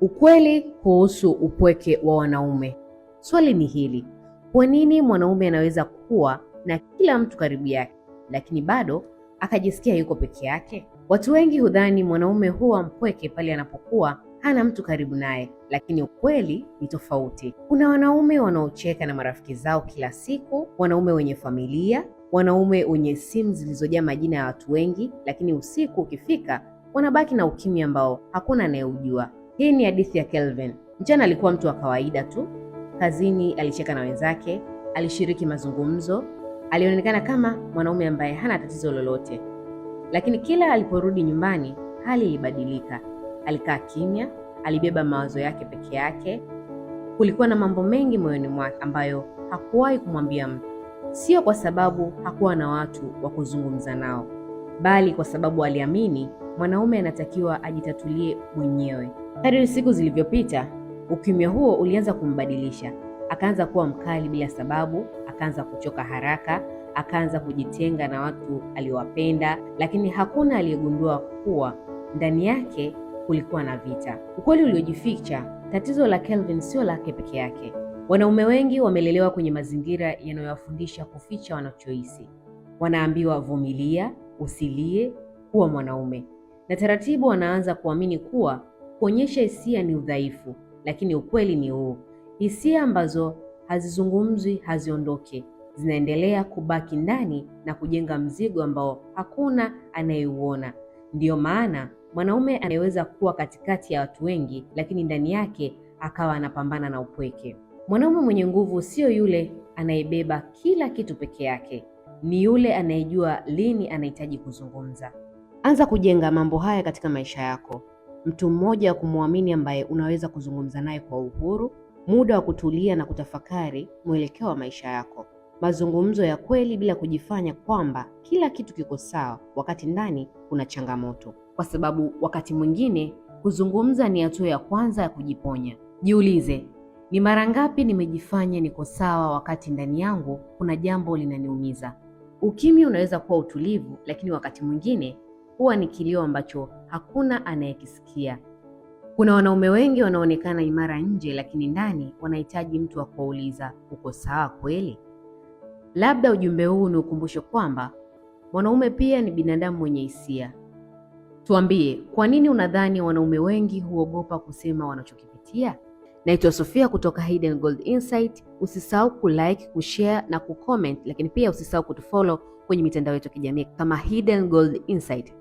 Ukweli kuhusu upweke wa wanaume. Swali ni hili: kwa nini mwanaume anaweza kuwa na kila mtu karibu yake, lakini bado akajisikia yuko peke yake? Watu wengi hudhani mwanaume huwa mpweke pale anapokuwa hana mtu karibu naye, lakini ukweli ni tofauti. Kuna wanaume wanaocheka na marafiki zao kila siku, wanaume wenye familia, wanaume wenye simu zilizojaa majina ya watu wengi, lakini usiku ukifika wanabaki na ukimya ambao hakuna anayeujua. Hii ni hadithi ya Kelvin. Mchana alikuwa mtu wa kawaida tu. Kazini alicheka na wenzake, alishiriki mazungumzo, alionekana kama mwanaume ambaye hana tatizo lolote. Lakini kila aliporudi nyumbani, hali ilibadilika. Alikaa kimya, alibeba mawazo yake peke yake. Kulikuwa na mambo mengi moyoni mwake ambayo hakuwahi kumwambia mtu. Sio kwa sababu hakuwa na watu wa kuzungumza nao, bali kwa sababu aliamini mwanaume anatakiwa ajitatulie mwenyewe. Kadri siku zilivyopita, ukimya huo ulianza kumbadilisha. Akaanza kuwa mkali bila sababu, akaanza kuchoka haraka, akaanza kujitenga na watu aliowapenda, lakini hakuna aliyegundua kuwa ndani yake kulikuwa na vita. Ukweli uliojificha: tatizo la Kelvin sio lake peke yake. Wanaume wengi wamelelewa kwenye mazingira yanayowafundisha kuficha wanachohisi. Wanaambiwa vumilia, usilie, kuwa mwanaume, na taratibu wanaanza kuamini kuwa kuonyesha hisia ni udhaifu. Lakini ukweli ni huu: hisia ambazo hazizungumzwi haziondoke, zinaendelea kubaki ndani na kujenga mzigo ambao hakuna anayeuona. Ndiyo maana mwanaume anayeweza kuwa katikati ya watu wengi, lakini ndani yake akawa anapambana na upweke. Mwanaume mwenye nguvu sio yule anayebeba kila kitu peke yake, ni yule anayejua lini anahitaji kuzungumza. Anza kujenga mambo haya katika maisha yako: mtu mmoja wa kumwamini ambaye unaweza kuzungumza naye kwa uhuru, muda wa kutulia na kutafakari mwelekeo wa maisha yako, mazungumzo ya kweli bila kujifanya kwamba kila kitu kiko sawa wakati ndani kuna changamoto, kwa sababu wakati mwingine kuzungumza ni hatua ya kwanza ya kujiponya. Jiulize, ni mara ngapi nimejifanya niko sawa wakati ndani yangu kuna jambo linaniumiza? Ukimya unaweza kuwa utulivu, lakini wakati mwingine huwa ni kilio ambacho hakuna anayekisikia. Kuna wanaume wengi wanaonekana imara nje, lakini ndani wanahitaji mtu wa kuuliza, uko sawa kweli? Labda ujumbe huu ni ukumbusho kwamba mwanaume pia ni binadamu mwenye hisia. Tuambie, kwa nini unadhani wanaume wengi huogopa kusema wanachokipitia? Naitwa Sofia kutoka Hidden Gold Insight. Usisahau kulike, kushare na kucomment, lakini pia usisahau kutufollow kwenye mitandao yetu ya kijamii kama Hidden Gold Insight.